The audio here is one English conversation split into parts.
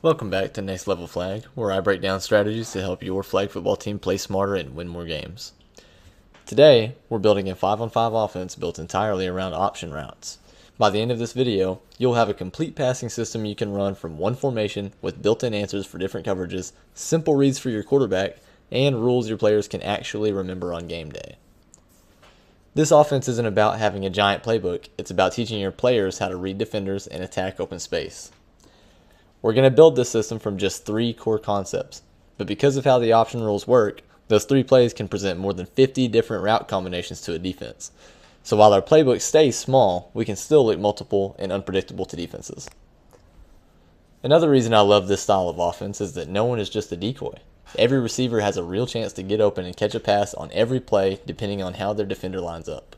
Welcome back to Next Level Flag, where I break down strategies to help your flag football team play smarter and win more games. Today, we're building a 5-on-5 offense built entirely around option routes. By the end of this video, you'll have a complete passing system you can run from one formation with built-in answers for different coverages, simple reads for your quarterback, and rules your players can actually remember on game day. This offense isn't about having a giant playbook, it's about teaching your players how to read defenders and attack open space. We're going to build this system from just 3 core concepts, but because of how the option rules work, those 3 plays can present more than 50 different route combinations to a defense. So while our playbook stays small, we can still look multiple and unpredictable to defenses. Another reason I love this style of offense is that no one is just a decoy. Every receiver has a real chance to get open and catch a pass on every play depending on how their defender lines up.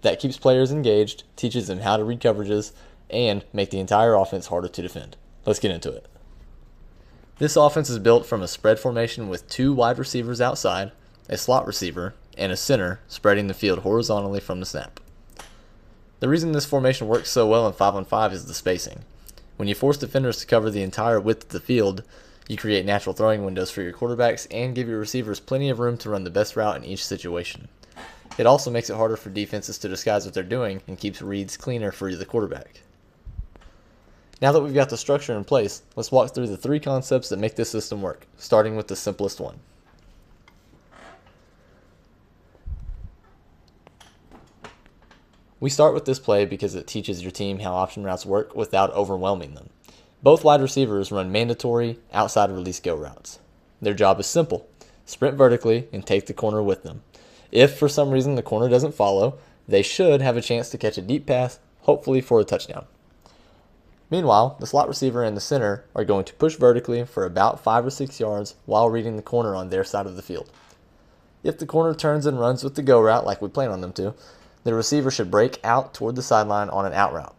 That keeps players engaged, teaches them how to read coverages, and make the entire offense harder to defend. Let's get into it. This offense is built from a spread formation with 2 wide receivers outside, a slot receiver, and a center spreading the field horizontally from the snap. The reason this formation works so well in 5-on-5 is the spacing. When you force defenders to cover the entire width of the field, you create natural throwing windows for your quarterbacks and give your receivers plenty of room to run the best route in each situation. It also makes it harder for defenses to disguise what they're doing and keeps reads cleaner for the quarterback. Now that we've got the structure in place, let's walk through the 3 concepts that make this system work, starting with the simplest one. We start with this play because it teaches your team how option routes work without overwhelming them. Both wide receivers run mandatory outside release go routes. Their job is simple: sprint vertically and take the corner with them. If for some reason the corner doesn't follow, they should have a chance to catch a deep pass, hopefully for a touchdown. Meanwhile, the slot receiver and the center are going to push vertically for about 5 or 6 yards while reading the corner on their side of the field. If the corner turns and runs with the go route like we plan on them to, the receiver should break out toward the sideline on an out route.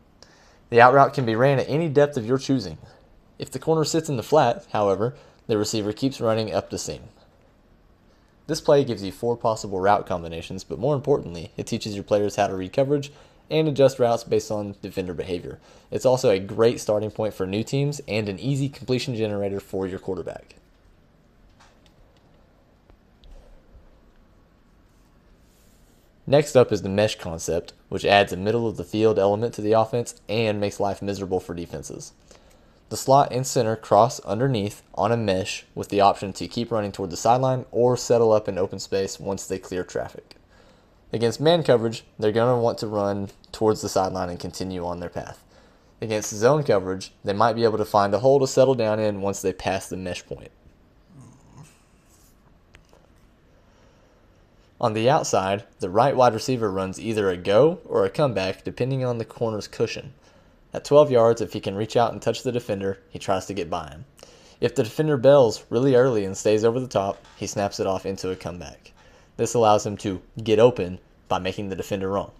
The out route can be ran at any depth of your choosing. If the corner sits in the flat, however, the receiver keeps running up the seam. This play gives you 4 possible route combinations, but more importantly, it teaches your players how to read coverage and adjust routes based on defender behavior. It's also a great starting point for new teams and an easy completion generator for your quarterback. Next up is the mesh concept, which adds a middle of the field element to the offense and makes life miserable for defenses. The slot and center cross underneath on a mesh with the option to keep running toward the sideline or settle up in open space once they clear traffic. Against man coverage, they're going to want to run towards the sideline and continue on their path. Against zone coverage, they might be able to find a hole to settle down in once they pass the mesh point. On the outside, the right wide receiver runs either a go or a comeback depending on the corner's cushion. At 12 yards, if he can reach out and touch the defender, he tries to get by him. If the defender bails really early and stays over the top, he snaps it off into a comeback. This allows him to get open by making the defender wrong.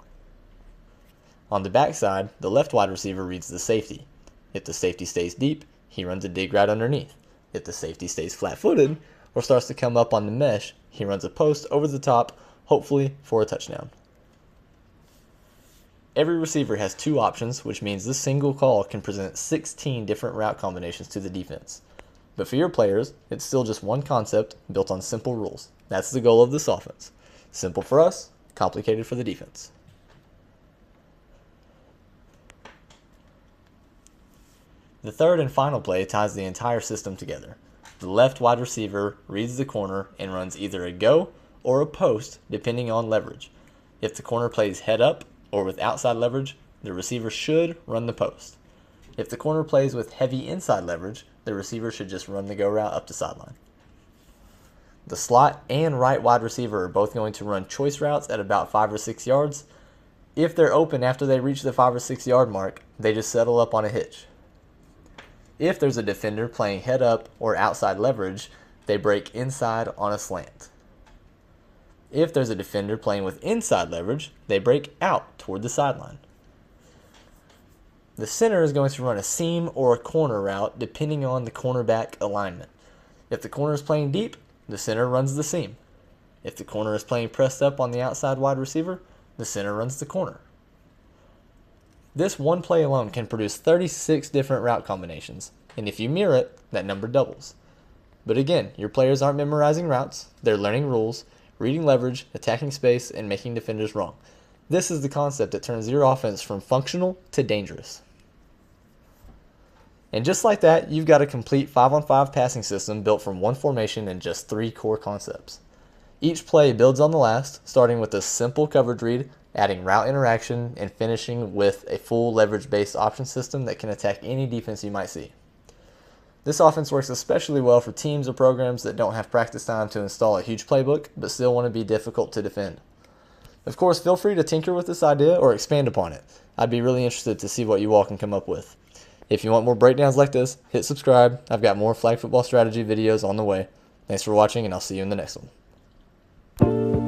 On the backside, the left wide receiver reads the safety. If the safety stays deep, he runs a dig right underneath. If the safety stays flat-footed or starts to come up on the mesh, he runs a post over the top, hopefully for a touchdown. Every receiver has 2 options, which means this single call can present 16 different route combinations to the defense. But for your players, it's still just one concept built on simple rules. That's the goal of this offense. Simple for us, complicated for the defense. The third and final play ties the entire system together. The left wide receiver reads the corner and runs either a go or a post depending on leverage. If the corner plays head up or with outside leverage, the receiver should run the post. If the corner plays with heavy inside leverage, the receiver should just run the go route up the sideline. The slot and right wide receiver are both going to run choice routes at about 5 or 6 yards. If they're open after they reach the 5 or 6 yard mark, they just settle up on a hitch. If there's a defender playing head up or outside leverage, they break inside on a slant. If there's a defender playing with inside leverage, they break out toward the sideline. The center is going to run a seam or a corner route depending on the cornerback alignment. If the corner is playing deep, the center runs the seam. If the corner is playing pressed up on the outside wide receiver, the center runs the corner. This one play alone can produce 36 different route combinations. and if you mirror it, that number doubles. But again, your players aren't memorizing routes, they're learning rules, reading leverage, attacking space, and making defenders wrong. This is the concept that turns your offense from functional to dangerous. And just like that, you've got a complete 5-on-5 passing system built from one formation and just 3 core concepts. Each play builds on the last, starting with a simple coverage read, adding route interaction, and finishing with a full leverage-based option system that can attack any defense you might see. This offense works especially well for teams or programs that don't have practice time to install a huge playbook, but still want to be difficult to defend. Of course, feel free to tinker with this idea or expand upon it. I'd be really interested to see what you all can come up with. If you want more breakdowns like this, hit subscribe. I've got more flag football strategy videos on the way. Thanks for watching, and I'll see you in the next one.